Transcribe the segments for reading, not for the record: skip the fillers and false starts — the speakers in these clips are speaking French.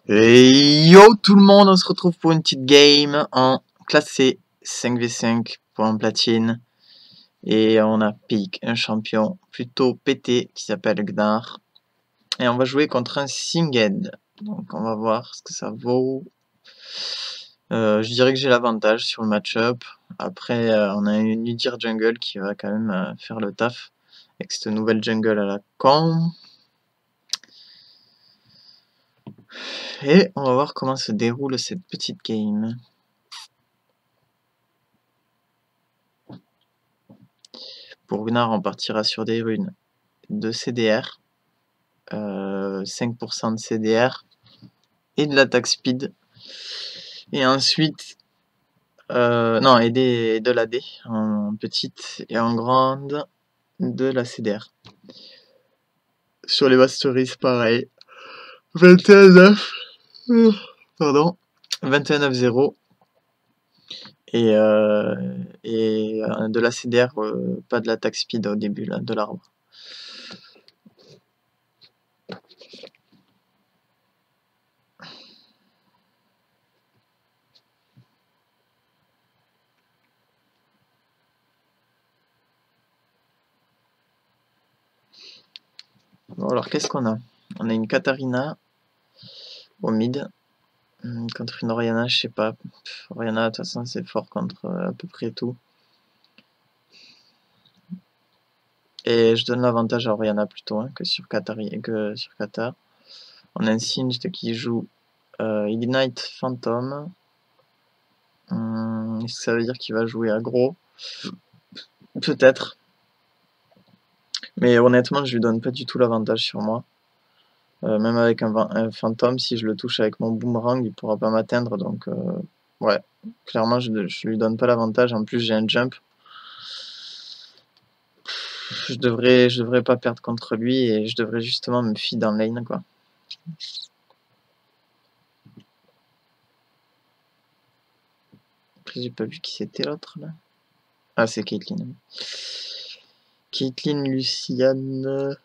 Et yo tout le monde, on se retrouve pour une petite game en classé 5v5 pour un platine. Et on a pick un champion plutôt pété qui s'appelle Gnar. Et on va jouer contre un Singed. Donc on va voir ce que ça vaut. Je dirais que j'ai l'avantage sur le match-up. Après on a une Udyr jungle qui va quand même faire le taf. Avec cette nouvelle jungle à la con. Et on va voir comment se déroule cette petite game. Pour Gnar, on partira sur des runes de CDR, 5% de CDR et de l'attaque speed. Et ensuite, non, et de l'AD en petite et en grande de la CDR. Sur les masteries, pareil. 21-9. Pardon. 21-9-0. Et de la CDR, pas de l'attaque speed au début là, de l'arbre. Bon, alors qu'est-ce qu'on a? On a une Katarina au mid. Contre une Orianna, je sais pas. Orianna, de toute façon, c'est fort contre à peu près tout. Et je donne l'avantage à Orianna plutôt hein, que sur Kata. On a un Singed qui joue Ignite Phantom. Est-ce que ça veut dire qu'il va jouer aggro? Peut-être. Mais honnêtement, je lui donne pas du tout l'avantage sur moi. Même avec un Phantom, si je le touche avec mon boomerang, il pourra pas m'atteindre. Donc, ouais, clairement, je lui donne pas l'avantage. En plus, j'ai un jump. Je devrais pas perdre contre lui et je devrais justement me feed en lane, quoi. Après, j'ai pas vu qui c'était l'autre, là. Ah, c'est Caitlyn. Caitlyn, Luciane...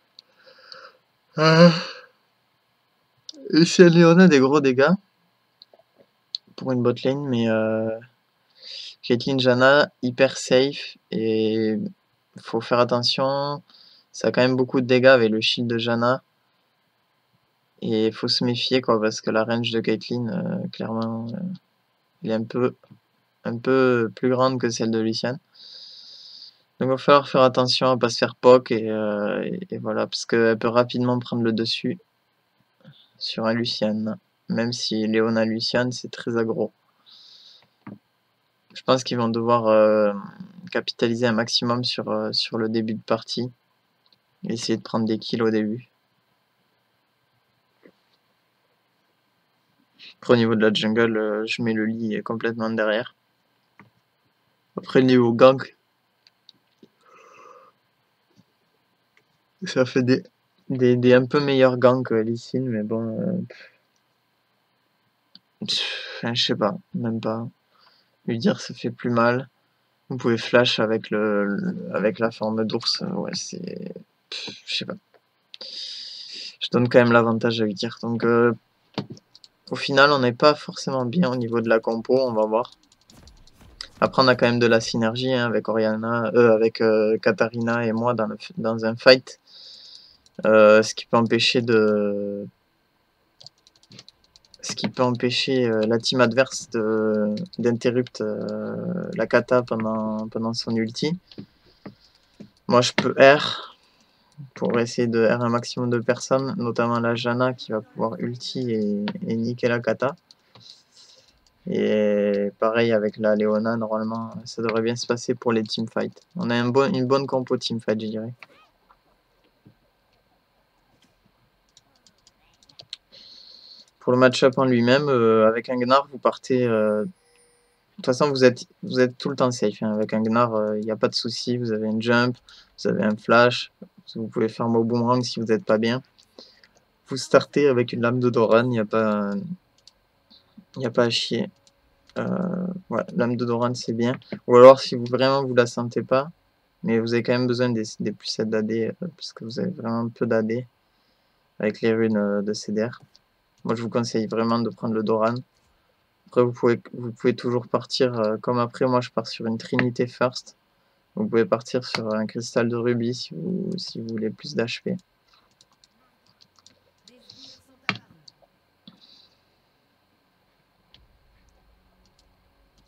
Luciane Leona, des gros dégâts. Pour une bot lane, mais... Caitlyn, Janna, hyper safe. Et... faut faire attention. Ça a quand même beaucoup de dégâts avec le shield de Janna. Et faut se méfier, quoi, parce que la range de Caitlyn, clairement, elle est un peu plus grande que celle de Luciane. Donc il va falloir faire attention à pas se faire poke et voilà, parce qu'elle peut rapidement prendre le dessus sur un Luciane. Même si Léona Luciane, c'est très aggro. Je pense qu'ils vont devoir capitaliser un maximum sur le début de partie. Et essayer de prendre des kills au début. Après, au niveau de la jungle, je mets le lit complètement derrière. Après, le niveau gank, ça fait des un peu meilleurs ganks que Lee Sin, mais bon... enfin, je sais pas, même pas. Lui dire ça fait plus mal. Vous pouvez flash avec avec la forme d'ours. Ouais, c'est... je sais pas. Je donne quand même l'avantage à lui dire. Donc, au final, on n'est pas forcément bien au niveau de la compo, on va voir. Après, on a quand même de la synergie hein, avec Orianna, avec Katarina et moi dans un fight. Ce qui peut empêcher la team adverse d'interrupt la kata pendant son ulti. Moi je peux R pour essayer de R un maximum de personnes, notamment la Janna qui va pouvoir ulti et niquer la kata. Et pareil avec la Leona, normalement ça devrait bien se passer pour les teamfights. On a une bonne compo teamfight, je dirais. Pour le match-up en lui-même, avec un Gnar, vous partez... de toute façon, vous êtes tout le temps safe. Hein. Avec un Gnar, il n'y a pas de souci. Vous avez un jump, vous avez un flash. Vous pouvez faire vos boomerang si vous n'êtes pas bien. Vous startez avec une lame de Doran, il n'y a pas à chier. Ouais, lame de Doran, c'est bien. Ou alors, si vraiment vous la sentez pas, mais vous avez quand même besoin des plus 7 d'AD, parce que vous avez vraiment peu d'AD avec les runes de CDR. Moi, je vous conseille vraiment de prendre le Doran. Après, vous pouvez toujours partir, comme après, moi, je pars sur une Trinité First. Vous pouvez partir sur un cristal de rubis si vous voulez plus d'HP.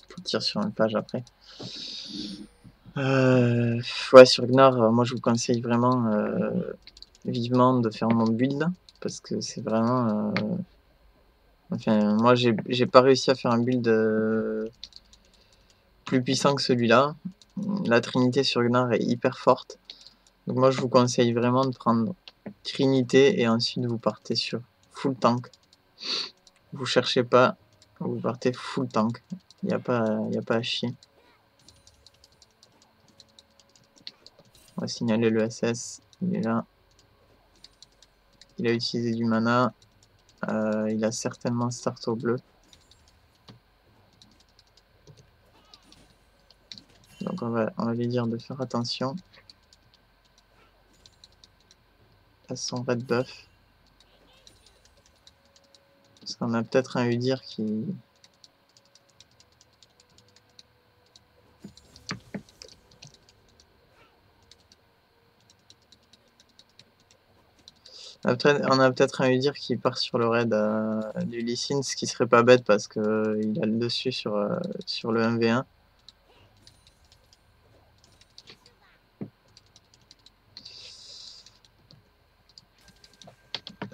Faut tirer sur une page après. Ouais, sur Gnar, moi je vous conseille vraiment vivement de faire mon build parce que c'est vraiment. Enfin, moi j'ai pas réussi à faire un build plus puissant que celui-là. La Trinité sur Gnar est hyper forte. Donc moi je vous conseille vraiment de prendre Trinité et ensuite vous partez sur full tank. Vous cherchez pas, vous partez full tank. Il n'y a pas à chier. On va signaler le SS. Il est là. Il a utilisé du mana. Il a certainement start au bleu. Donc on va lui dire de faire attention à son red buff. Parce qu'on a peut-être un Udyr qui... On a peut-être un Udyr qui part sur le raid du Lee Sin, ce qui serait pas bête parce que il a le dessus sur le 1v1.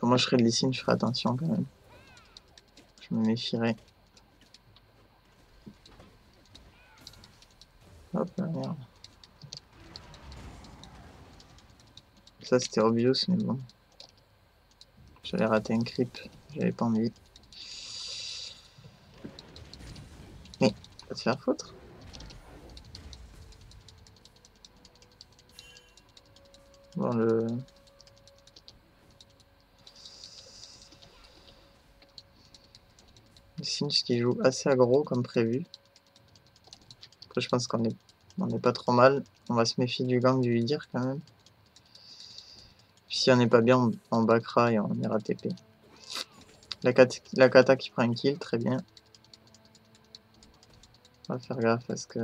Moi je serais de Lee Sin, je ferais attention quand même. Je me méfierais. Hop, merde. Ça c'était obvious, mais bon. J'allais rater un creep, j'avais pas envie. Mais, va te faire foutre. Bon, le Singe qui joue assez aggro comme prévu. Après, je pense qu'on est pas trop mal. On va se méfier du gang du Udyr quand même. Puis si on n'est pas bien, on backera et on ira TP. La kata qui prend un kill, très bien. On va faire gaffe parce que...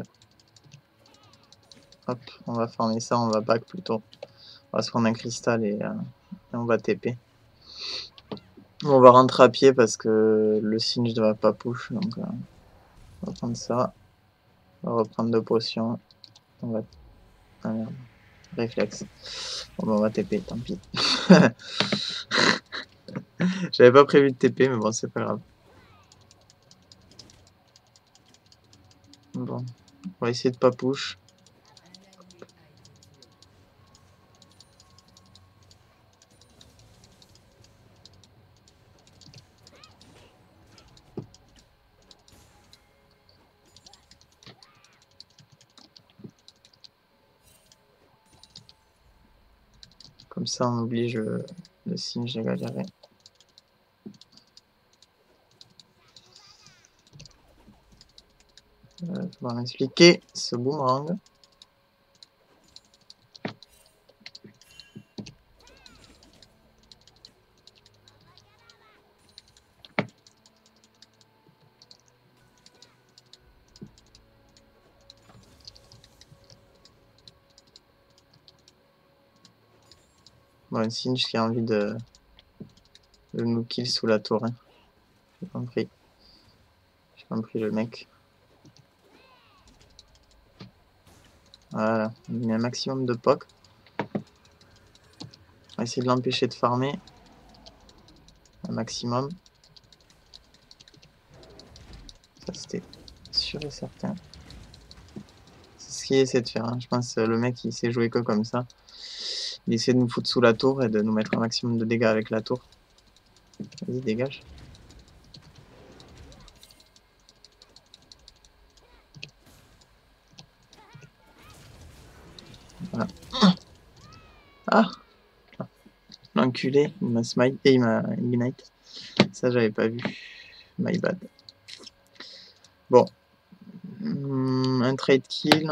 Hop, on va farmer ça, on va back plutôt. On va se prendre un cristal et on va TP. On va rentrer à pied parce que le Singe ne va pas push, donc on va prendre ça. On va reprendre 2 potions. On va... Ah merde. Réflexe. Bon bah on va TP, tant pis. J'avais pas prévu de TP, mais bon, c'est pas grave. Bon, on va essayer de pas push. Comme ça, on oblige le Singe à galérer. On va m'expliquer ce boomerang. Bon, un Singe qui a envie de nous kill sous la tour. Hein. J'ai compris. J'ai compris le mec. Voilà, on met un maximum de poc. On va essayer de l'empêcher de farmer. Un maximum. Ça, c'était sûr et certain. C'est ce qu'il essaie de faire. Hein. Je pense que le mec, il sait jouer que comme ça. Il essaie de nous foutre sous la tour et de nous mettre un maximum de dégâts avec la tour. Vas-y, dégage. Voilà. Ah! L'enculé, il m'a smite et il m'a ignite. Ça, j'avais pas vu. My bad. Bon. Un trade kill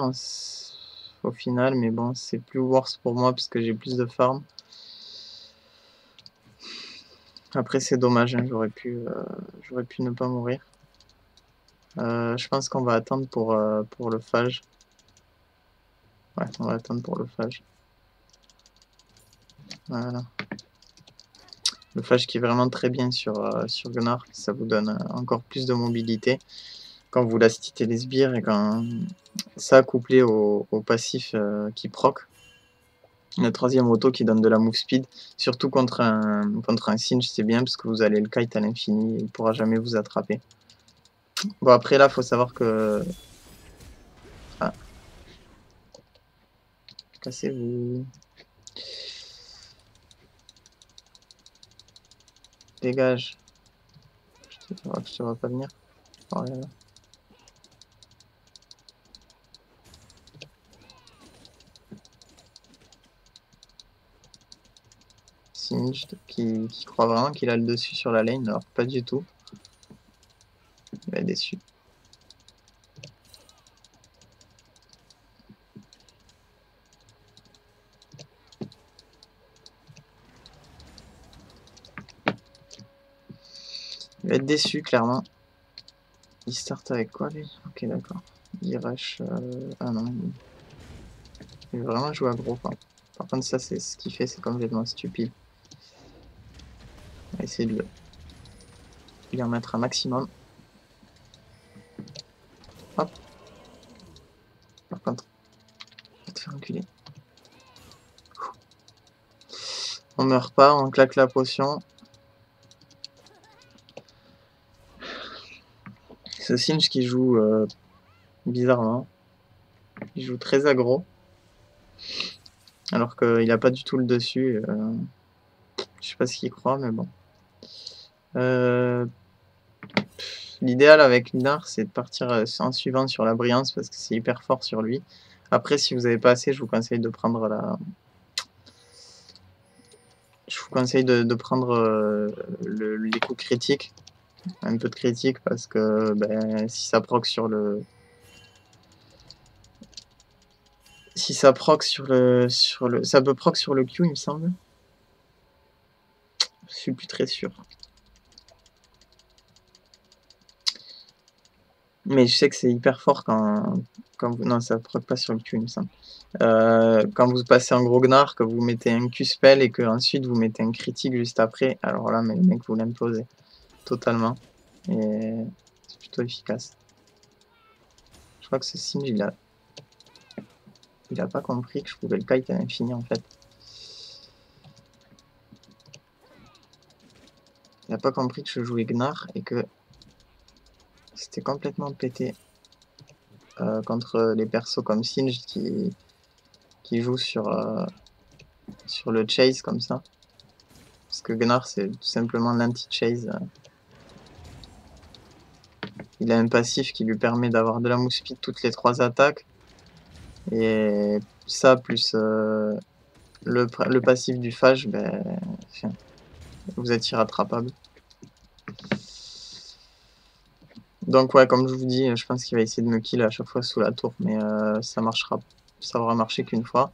au final, mais bon, c'est plus worse pour moi parce que j'ai plus de farm. Après c'est dommage, hein, j'aurais pu ne pas mourir. Je pense qu'on va attendre pour le phage. Ouais, on va attendre pour le phage. Voilà. Le phage qui est vraiment très bien sur Gnar, ça vous donne encore plus de mobilité quand vous lastitez les sbires et quand ça couplé au passif qui proc. Le troisième auto qui donne de la move speed, surtout contre un Singe, c'est bien parce que vous allez le kite à l'infini et il pourra jamais vous attraper. Bon après là, faut savoir que... Ah. Cassez-vous. Dégage. Je te vois pas venir. Oh là là. Singe qui croit vraiment qu'il a le dessus sur la lane, alors pas du tout. Il va être déçu. Il va être déçu, clairement. Il start avec quoi, lui? Ok, d'accord. Il rush... Ah non, il veut vraiment jouer aggro, quoi. Par contre, ça, c'est ce qu'il fait, c'est complètement stupide. On va essayer de lui en mettre un maximum. Hop. Par contre, va te faire enculer. On meurt pas, on claque la potion. Ce Singe qui joue bizarrement. Il joue très aggro. Alors qu'il a pas du tout le dessus. Je sais pas ce qu'il croit, mais bon. L'idéal avec Gnar, c'est de partir en suivant sur la brillance parce que c'est hyper fort sur lui. Après, si vous n'avez pas assez, je vous conseille de prendre la... Je vous conseille de prendre les coups critiques. Un peu de critique parce que ben, si ça proc sur le... Si ça proc sur le... Ça peut proc sur le Q, il me semble. Je suis plus très sûr. Mais je sais que c'est hyper fort quand vous... Non, ça proc pas sur le Q, il me semble. Quand vous passez en gros Gnar, que vous mettez un Q-spell et que ensuite vous mettez un critique juste après, alors là, mais le mec, vous l'implosez totalement. Et c'est plutôt efficace. Je crois que ce Singe, il a pas compris que je pouvais le kite à l'infini, en fait. Il a pas compris que je jouais Gnar et que c'était complètement pété contre les persos comme Singe qui jouent sur le chase comme ça. Parce que Gnar, c'est tout simplement l'anti-chase. Il a un passif qui lui permet d'avoir de la move speed toutes les 3 attaques. Et ça, plus le passif du phage, ben, enfin, vous êtes irrattrapable. Donc ouais, comme je vous dis, je pense qu'il va essayer de me kill à chaque fois sous la tour. Mais ça aura marché qu'une fois.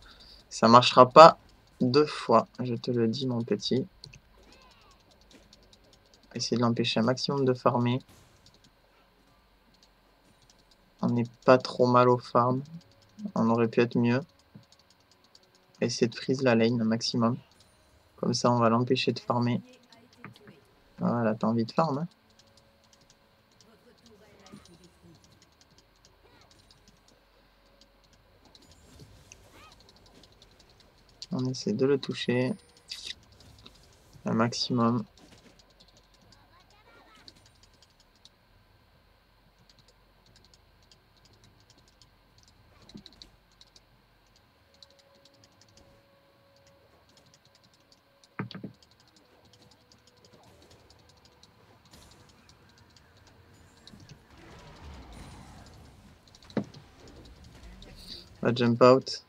Ça marchera pas 2 fois, je te le dis mon petit. Essayer de l'empêcher un maximum de farmer. On n'est pas trop mal au farm. On aurait pu être mieux. Essayer de freeze la lane un maximum. Comme ça, on va l'empêcher de farmer. Voilà, t'as envie de farm, hein? On essaie de le toucher. Un maximum. On va jump out.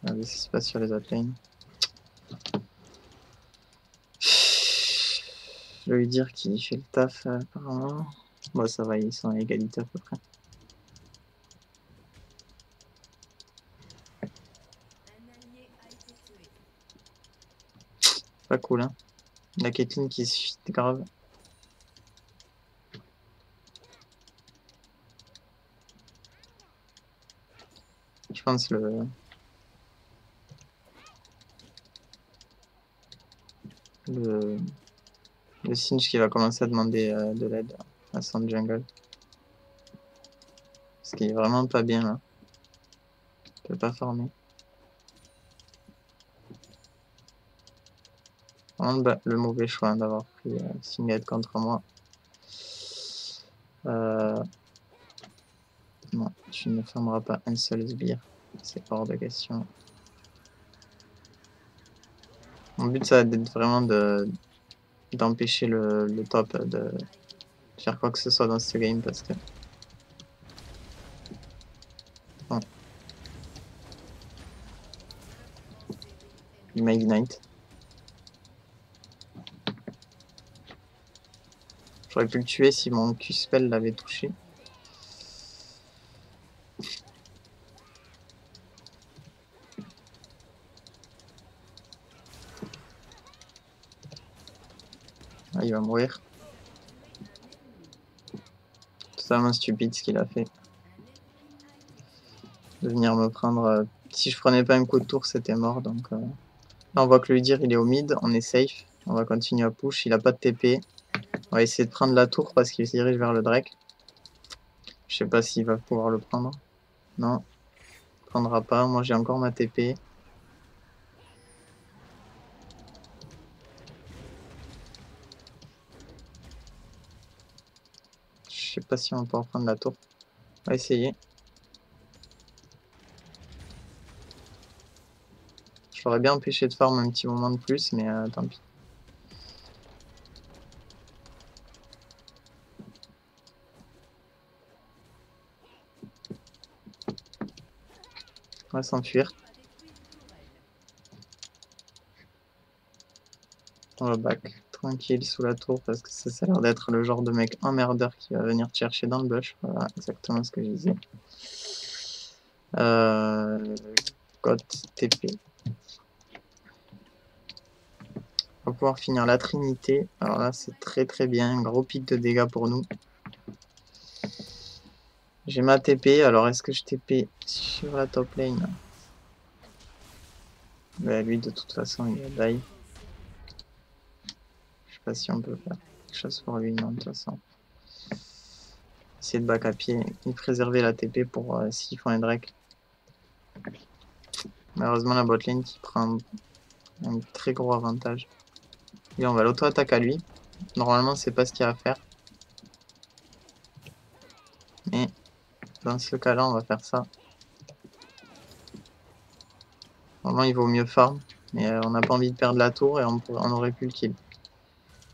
Regardez ce qui se passe sur les autres lanes. Je vais lui dire qu'il fait le taf apparemment. Bon, ça va, ils sont à égalité à peu près. Pas cool, hein. La Caitlyn qui se fit grave. Je pense le Singe qui va commencer à demander de l'aide à son jungle. Parce qu'il est vraiment pas bien là. Il peut pas farmer. Vraiment le mauvais choix hein, d'avoir pris Singed contre moi. Non, tu ne farmeras pas un seul sbire. C'est hors de question. Mon but ça va être vraiment d'empêcher le top de faire quoi que ce soit dans ce game parce que... Bon. Il m'a ignite. J'aurais pu le tuer si mon Q-spell l'avait touché. Ah, il va mourir. Totalement stupide ce qu'il a fait. De venir me prendre... si je prenais pas un coup de tour, c'était mort. Donc, là, on voit que le Udyr, il est au mid. On est safe. On va continuer à push. Il a pas de TP. On va essayer de prendre la tour parce qu'il se dirige vers le Drake. Je sais pas s'il va pouvoir le prendre. Non. Il prendra pas. Moi, j'ai encore ma TP. Je sais pas si on va pouvoir prendre la tour. On va essayer. Je l'aurais bien empêché de farm un petit moment de plus, mais tant pis. On va s'enfuir. On va back tranquille sous la tour parce que ça a l'air d'être le genre de mec emmerdeur qui va venir te chercher dans le bush. Voilà, exactement ce que je disais. God TP. On va pouvoir finir la trinité. Alors là, c'est très très bien. Un gros pic de dégâts pour nous. J'ai ma TP. Alors, est-ce que je TP sur la top lane? Bah, lui, de toute façon, il a die. Je sais pas si on peut faire quelque chose pour lui, non, de toute façon. Essayer de back à pied et préserver la TP pour s'ils font un Drake. Malheureusement, la botlane qui prend un très gros avantage. Et on va l'auto-attaque à lui. Normalement, c'est pas ce qu'il y a à faire. Mais dans ce cas-là, on va faire ça. Normalement, il vaut mieux farm. Mais on n'a pas envie de perdre la tour et on aurait pu le kill.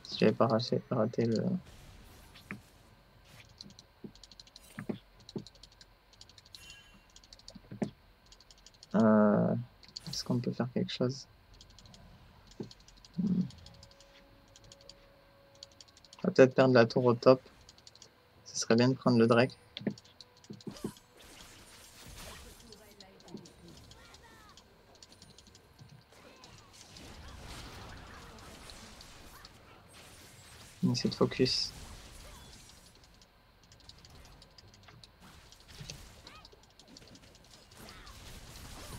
Si j'avais pas raté le... Est-ce qu'on peut faire quelque chose? On va peut-être perdre la tour au top. Ce serait bien de prendre le Drake. On essaie de focus.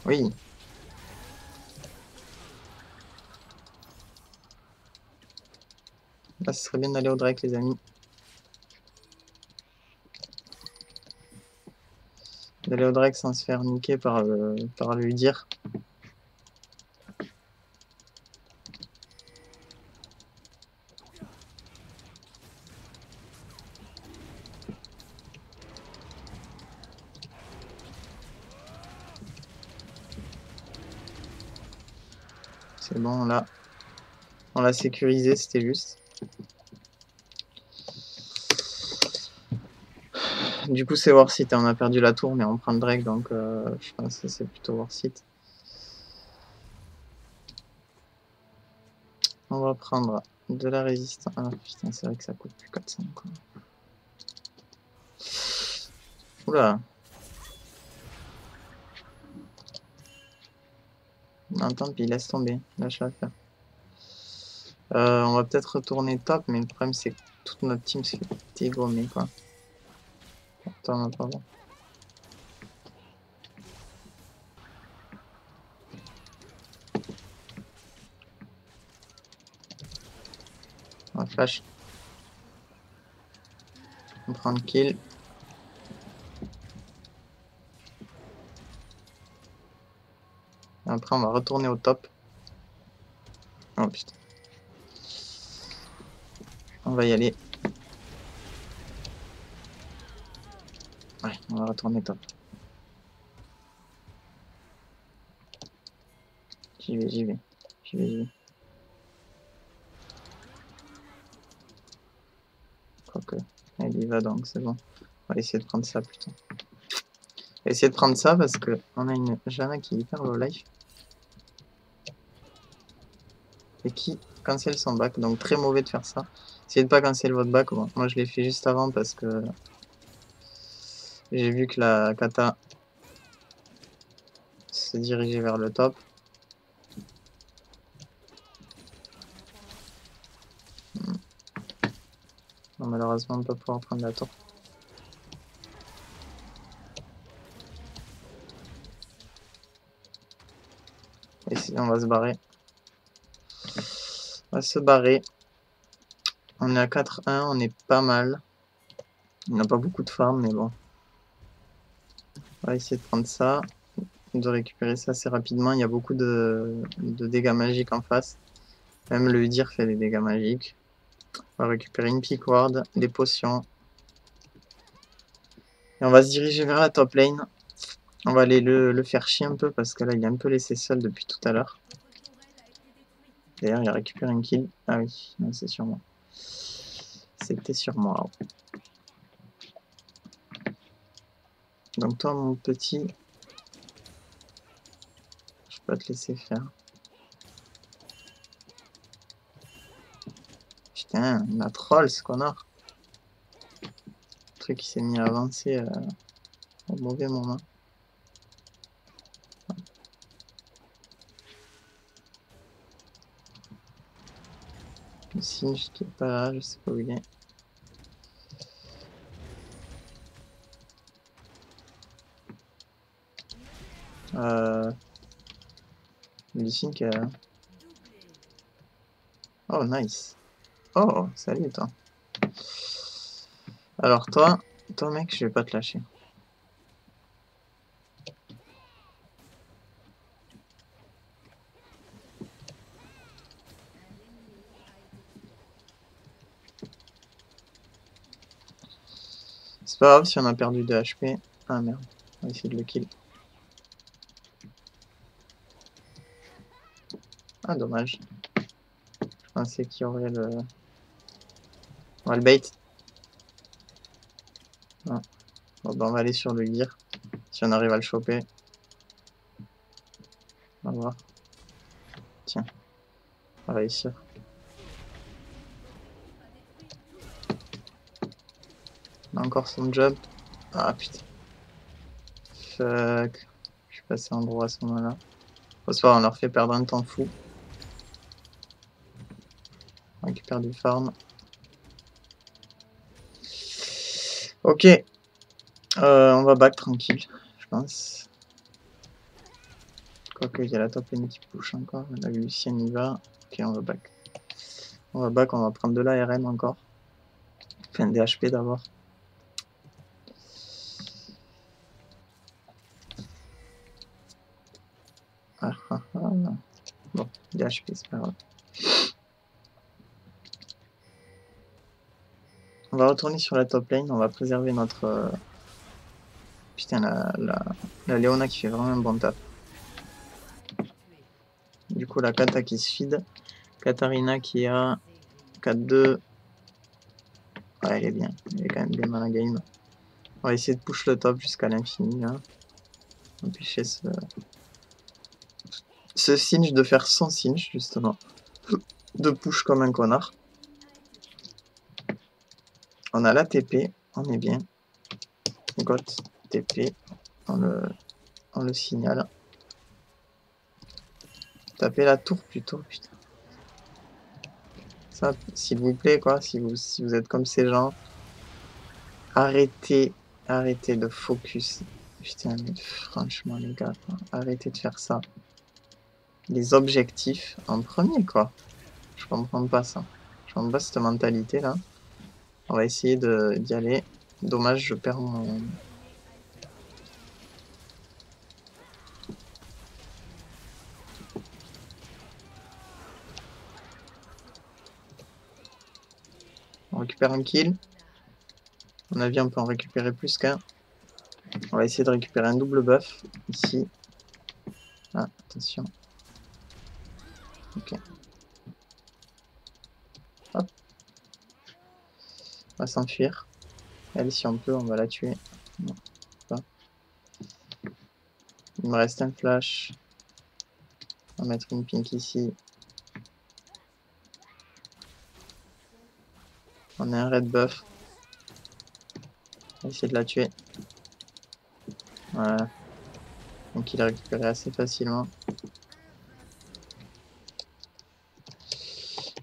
Oui. Là, ce serait bien d'aller au Drake, les amis. D'aller au Drake sans se faire niquer par le Udyr. C'est bon, là. On l'a sécurisé, c'était juste. Du coup, c'est worth it. On a perdu la tour, mais on prend le Drake, donc je pense que c'est plutôt worth it. On va prendre de la résistance. Ah putain, c'est vrai que ça coûte plus 400 quoi. Oula. Non, tant pis, laisse tomber. Lâche l'affaire. On va peut-être retourner top, mais le problème c'est que toute notre team se fait dégommer quoi. Attends, pardon. On va flash. On prend le kill. Après on va retourner au top. Oh putain. On va y aller. Ouais, on va retourner top. J'y vais, j'y vais. J'y vais, j'y vais. Quoique, elle y va donc c'est bon. On va essayer de prendre ça plutôt. On va essayer de prendre ça parce que on a une Janna qui est hyper low life. Et qui cancel son back, donc très mauvais de faire ça. Essayez de pas cancel votre back. Bon, moi je l'ai fait juste avant parce que j'ai vu que la kata se dirigeait vers le top. Non, malheureusement on ne peut pas pouvoir prendre la tour. Et on va se barrer. On va se barrer. On est à 4-1, on est pas mal. On n'a pas beaucoup de farm, mais bon. On va essayer de prendre ça, de récupérer ça assez rapidement. Il y a beaucoup de dégâts magiques en face. Même le Udyr fait des dégâts magiques. On va récupérer une pick ward, des potions. Et on va se diriger vers la top lane. On va aller le faire chier un peu parce que là il est un peu laissé seul depuis tout à l'heure. D'ailleurs il a récupéré une kill. Ah oui, c'est sur moi. C'était sur moi. Donc toi mon petit, je peux te laisser faire. Putain, il a troll ce connard. Le truc qui s'est mis à avancer au mauvais moment. Le Singe qui est pas là, je sais pas où il est. Le Singe qui est là. Oh nice. Oh salut toi. Alors toi mec je vais pas te lâcher. C'est pas grave si on a perdu de HP. Ah merde, on va essayer de le kill. Ah dommage. Je pensais qu'il y aurait le... On va le bait. Ah. Bon, bah, on va aller sur le gear. Si on arrive à le choper. On va voir. Tiens, on va réussir. On a encore son job. Ah putain. Fuck. Je suis passé en gros à ce moment-là. Bon, c'est pas grave, on leur fait perdre un temps fou. On récupère du farm. Ok. On va back tranquille, je pense. Quoique, il y a la top lane qui push encore. La Lucienne y va. Ok, on va back. On va back, on va prendre de l'ARM encore. Enfin, des HP d'abord. Ah, ah, ah. Bon, des HP, c'est pas grave. On va retourner sur la top lane, on va préserver notre... Putain, la Leona qui fait vraiment un bon taf. Du coup, la Kata qui se feed. Katarina qui a 4-2. Ouais, elle est bien. Elle est quand même bien dans la game. On va essayer de push le top jusqu'à l'infini. Empêcher ce Singe de faire son Singe, justement. De push comme un connard. On a la TP, on est bien. Got TP, on le signale. Taper la tour plutôt, putain. ça, s'il vous plaît, quoi, si vous êtes comme ces gens, arrêtez, arrêtez de focus. Putain, mais franchement, les gars, quoi, arrêtez de faire ça. Les objectifs en premier, quoi. Je comprends pas ça. Je comprends pas cette mentalité-là. On va essayer d'y aller. Dommage, je perds mon... On récupère un kill. À mon avis, on peut en récupérer plus qu'un. On va essayer de récupérer un double buff ici. Ah, attention. Ok. Hop. On va s'enfuir. Elle, si on peut, on va la tuer. Non, pas. Il me reste un flash. On va mettre une pink ici. On a un red buff. On va essayer de la tuer. Voilà. Donc il a récupéré assez facilement.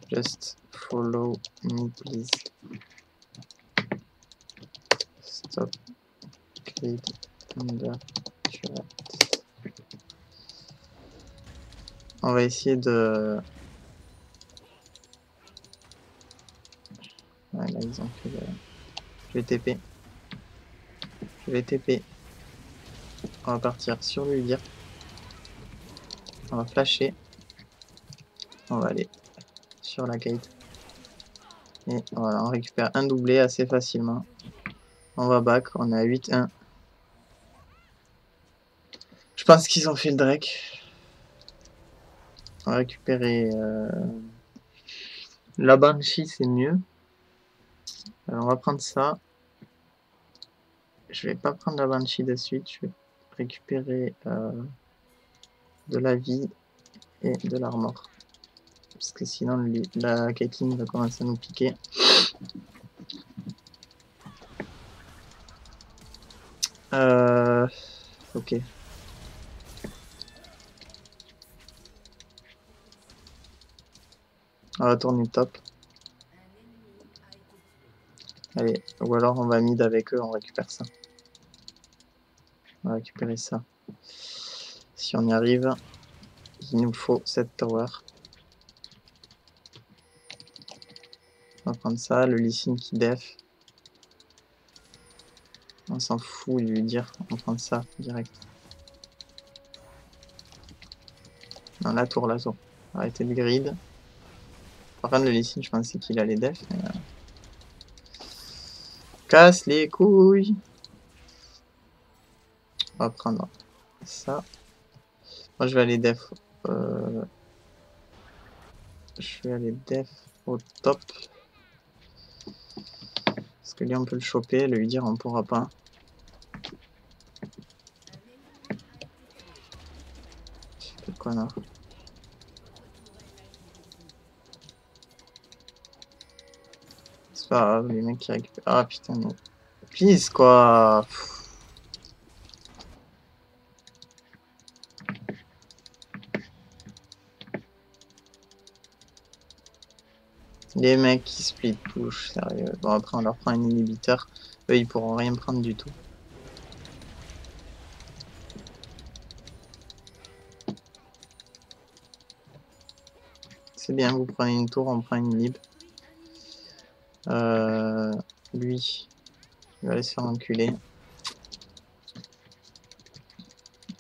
Just follow me, please. Stop. Grid under turret. On va essayer de... Ouais, là, ils ont fait le... Je vais TP. Je vais TP. On va partir sur lui dire. On va flasher. On va aller sur la gate. Et voilà, on récupère un doublé assez facilement. On va back, on est à 8-1. Je pense qu'ils ont fait le Drake. On va récupérer la Banshee, c'est mieux. Alors on va prendre ça. Je vais pas prendre la Banshee de suite. Je vais récupérer de la vie et de l'armor. Parce que sinon la Caitlyn va commencer à nous piquer. Ok. On va tourner top. Allez, ou alors on va mid avec eux, on récupère ça. On va récupérer ça. Si on y arrive, il nous faut cette tower. On va prendre ça, le Lee Sin qui def. On s'en fout de lui dire, on prend ça direct. Non, la tour. Arrêtez de grid. Par contre, le Lee Sin, je pensais qu'il allait def, mais... Casse les couilles. On va prendre ça. Moi, je vais aller def. Je vais aller def au top. Parce que lui, on peut le choper, lui dire on pourra pas. Quel connard. C'est pas grave, les mecs qui récupèrent. Ah putain, mais. Please quoi. Les mecs qui split push, sérieux. Bon, après, on leur prend un inhibiteur. Eux, ils pourront rien prendre du tout. C'est bien, vous prenez une tour, on prend une inhib. Lui, il va aller se faire enculer.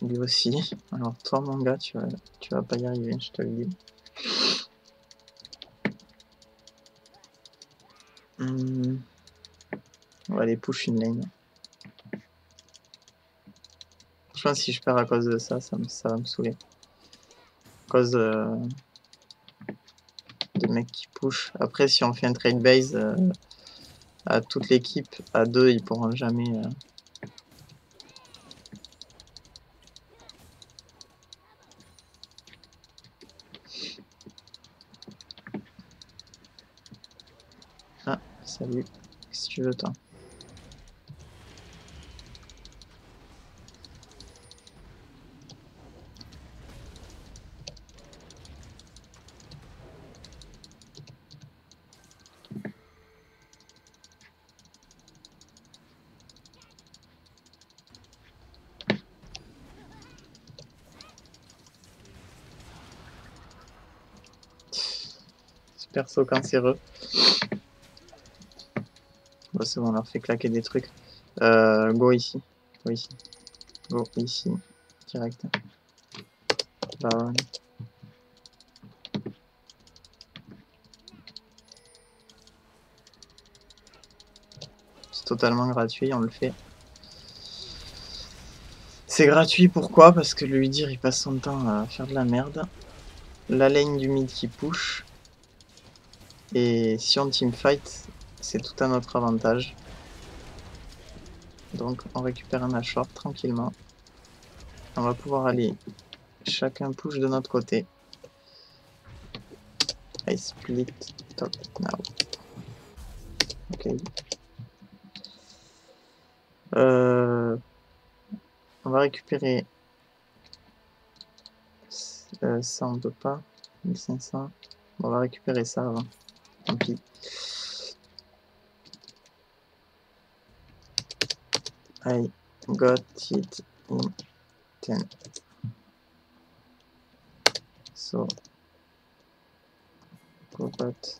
Lui aussi. Alors, toi, mon gars, tu vas pas y arriver, je te le dis. On va aller push une lane. Je pense que si je perds à cause de ça, ça va me saouler. À cause de mecs qui push. Après, si on fait un trade base à toute l'équipe, à deux, ils pourront jamais... Ah, salut. Qu'est-ce que tu veux, toi? Perso cancéreux. Bon, c'est bon, on leur fait claquer des trucs. Go ici. Go ici. Go ici. Direct. Baron. C'est totalement gratuit, on le fait. C'est gratuit, pourquoi? Parce que le Udyr il passe son temps à faire de la merde. La lane du mid qui push. Et si on teamfight, c'est tout à notre avantage. Donc on récupère un Nashor tranquillement. On va pouvoir aller chacun push de notre côté. I split top now. Ok. On va récupérer ça, on peut pas. 1500. On va récupérer ça avant. Tant pis. I got it in 10. So, go bot.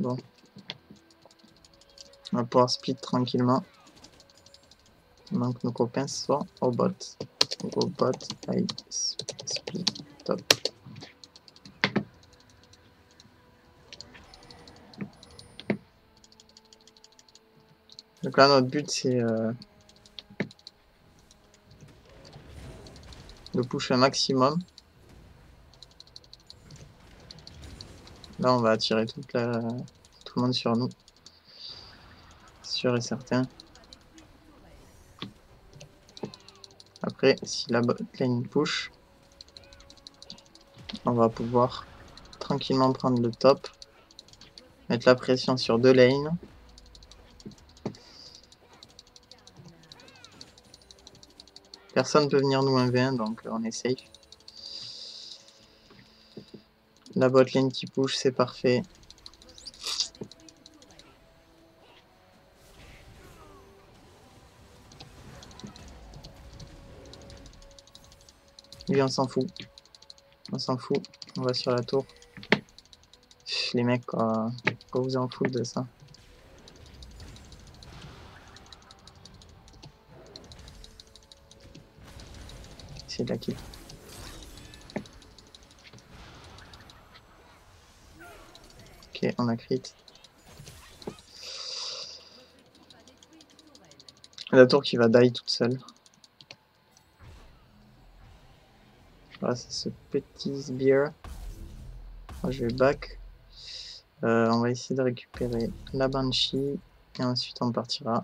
Bon. On va pouvoir split tranquillement. Donc nos copains sont au bot. Go bot, I split top. Donc là notre but c'est de push un maximum. Là on va attirer tout le monde sur nous. Sûr et certain. Après si la bot lane push, on va pouvoir tranquillement prendre le top. Mettre la pression sur deux lanes. Personne peut venir nous 1v1 donc on est safe. La bot lane qui push, c'est parfait. Lui on s'en fout. On s'en fout. On va sur la tour. Les mecs, quoi vous en foutre de ça? C'est de la kill. Ok, on a crit. La tour qui va die toute seule. Voilà, c'est ce petit sbire. Moi, je vais back. On va essayer de récupérer la Banshee. Et ensuite, on partira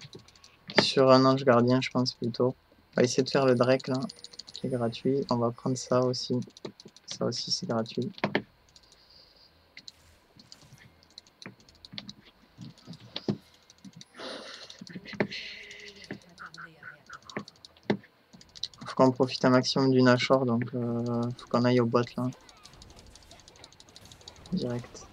sur un ange gardien, je pense plutôt. On va essayer de faire le Drake là, qui est gratuit. On va prendre ça aussi. Ça aussi, c'est gratuit. Faut qu'on profite un maximum du Nashor, donc faut qu'on aille au bot là. Direct.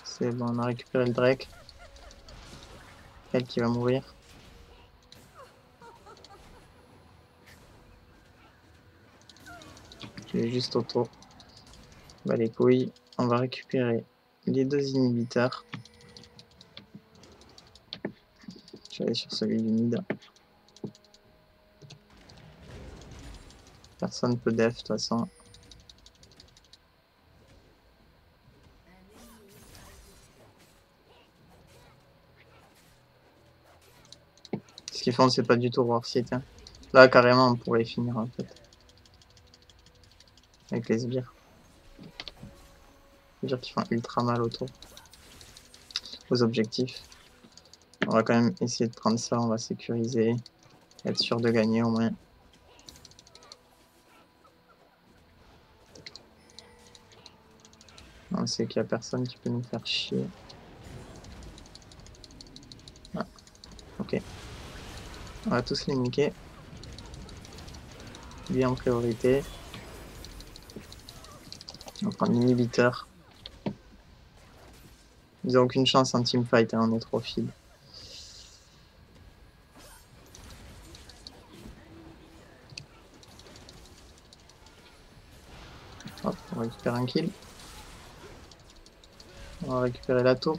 C'est bon, on a récupéré le Drake. Elle qui va mourir. Je vais juste autour. Bah les couilles. On va récupérer les deux inhibiteurs. Je vais aller sur celui du mid. Personne peut def de toute façon. Ce qu'ils font, c'est pas du tout War Site. Hein. Là, carrément, on pourrait finir en fait. Avec les sbires. Dire qu'ils font ultra mal autour. Aux objectifs. On va quand même essayer de prendre ça, on va sécuriser. Être sûr de gagner au moins. On sait qu'il n'y a personne qui peut nous faire chier. Ah, ok. On va tous les niquer. Lui en priorité. On va prendre l'inhibiteur. Ils ont aucune chance en teamfight, hein, on est trop feed. Hop, on récupère un kill. On va récupérer la tour.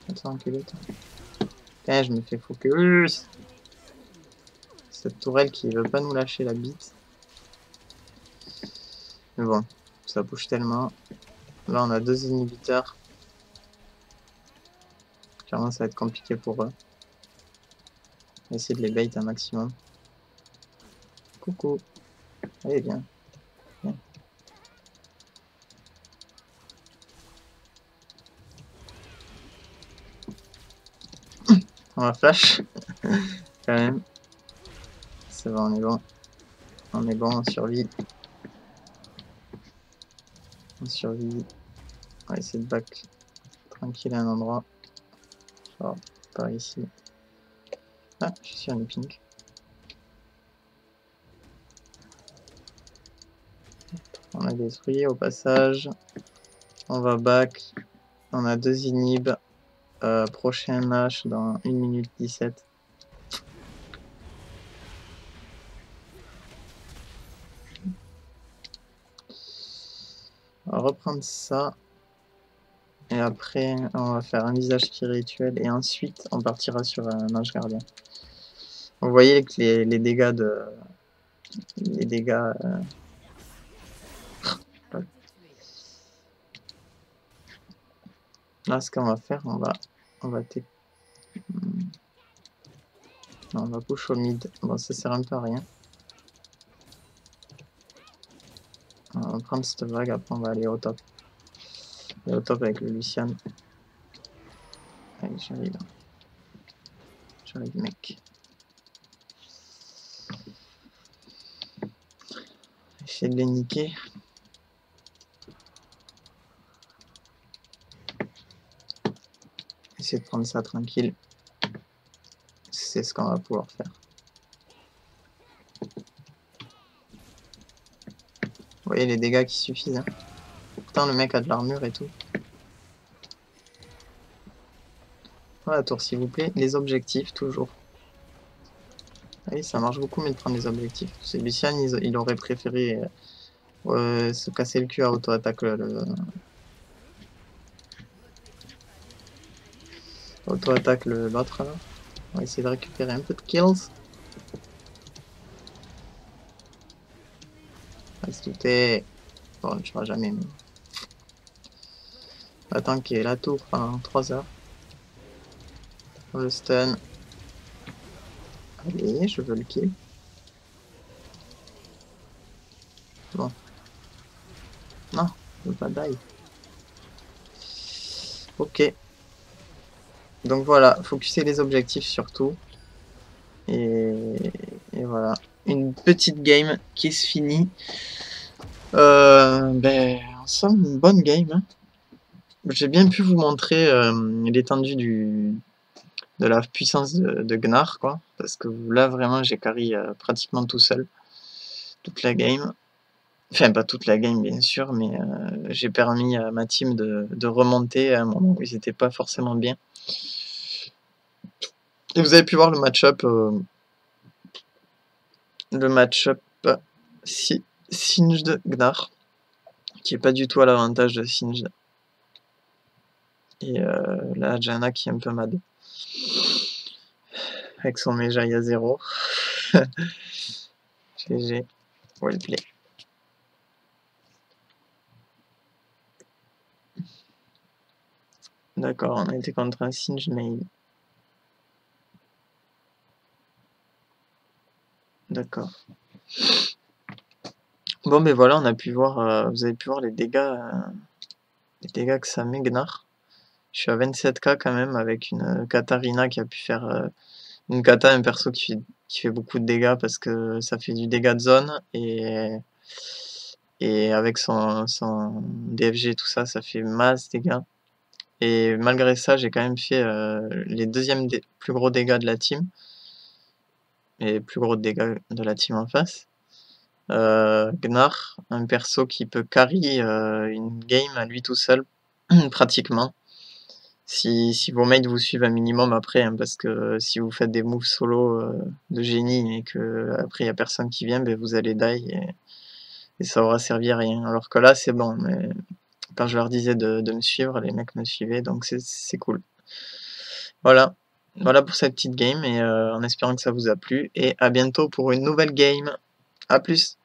Attends, enculé, toi. Putain, je me fais focus. Cette tourelle qui veut pas nous lâcher la bite. Mais bon, ça bouge tellement. Là, on a 2 inhibiteurs. Clairement, ça va être compliqué pour eux. On va essayer de les bait un maximum. Coucou. Allez, viens. Viens. On va flash. Quand même. C'est bon, on est bon. On est bon, on survit. On survit. On va essayer de back tranquille à un endroit. Genre, par ici. Ah, je suis sur une pink. On a détruit au passage. On va back. On a 2 inhibs. Prochain Nash dans 1 minute 17. On va reprendre ça. Et après, on va faire un visage spirituel. Et ensuite, on partira sur un ange gardien. Vous voyez que les dégâts de... Les dégâts... Là, ce qu'on va faire, on va non, on va push au mid. Bon, ça sert un peu à rien. On va prendre cette vague, après on va aller au top. Et au top avec le Lucian. Allez, j'arrive. J'arrive, mec. Essayer de les niquer. Essayer de prendre ça tranquille. C'est ce qu'on va pouvoir faire. Vous voyez les dégâts qui suffisent. Hein. Pourtant le mec a de l'armure et tout. Voilà, tour s'il vous plaît. Les objectifs toujours. Oui, ça marche beaucoup mieux de prendre les objectifs. C'est Lucian, il aurait préféré se casser le cul à auto-attaque auto-attaque l'autre là. On va essayer de récupérer un peu de kills. Reste tout est... Bon, je ne jamais. Mais... Attends qu'il y ait la tour pendant 3 heures. Le stun. Allez, je veux le kill. Bon. Non, je veux pas die. Ok. Donc voilà, focuser les objectifs surtout. Et voilà. Une petite game qui se finit. Ben, en somme, une bonne game. Hein. J'ai bien pu vous montrer l'étendue de la puissance de Gnar, quoi. Parce que là, vraiment, j'ai carry pratiquement tout seul. Toute la game. Enfin, pas toute la game, bien sûr, mais j'ai permis à ma team de remonter à un moment où ils n'étaient pas forcément bien. Et vous avez pu voir le match-up. Singed Gnar, qui est pas du tout à l'avantage de Singed. Et là, Janna qui est un peu mad. Avec son Mejai à 0. GG. Well play. D'accord, on a été contre un Singed main. D'accord. Bon, mais voilà, on a pu voir, vous avez pu voir les dégâts que ça met Gnar. Je suis à 27k quand même avec une Katarina qui a pu faire une kata, un perso qui fait beaucoup de dégâts parce que ça fait du dégât de zone et avec son DFG tout ça, ça fait masse dégâts. Et malgré ça, j'ai quand même fait les deuxièmes plus gros dégâts de la team et plus gros dégâts de la team en face. Gnar, un perso qui peut carry, une game à lui tout seul, pratiquement. Si vos mates vous suivent un minimum après, hein, parce que si vous faites des moves solo, de génie et qu'après il y a personne qui vient, beh, vous allez die et ça aura servi à rien. Alors que là, c'est bon, mais quand je leur disais de me suivre, les mecs me suivaient, donc c'est cool. Voilà, voilà pour cette petite game et en espérant que ça vous a plu et à bientôt pour une nouvelle game. À plus.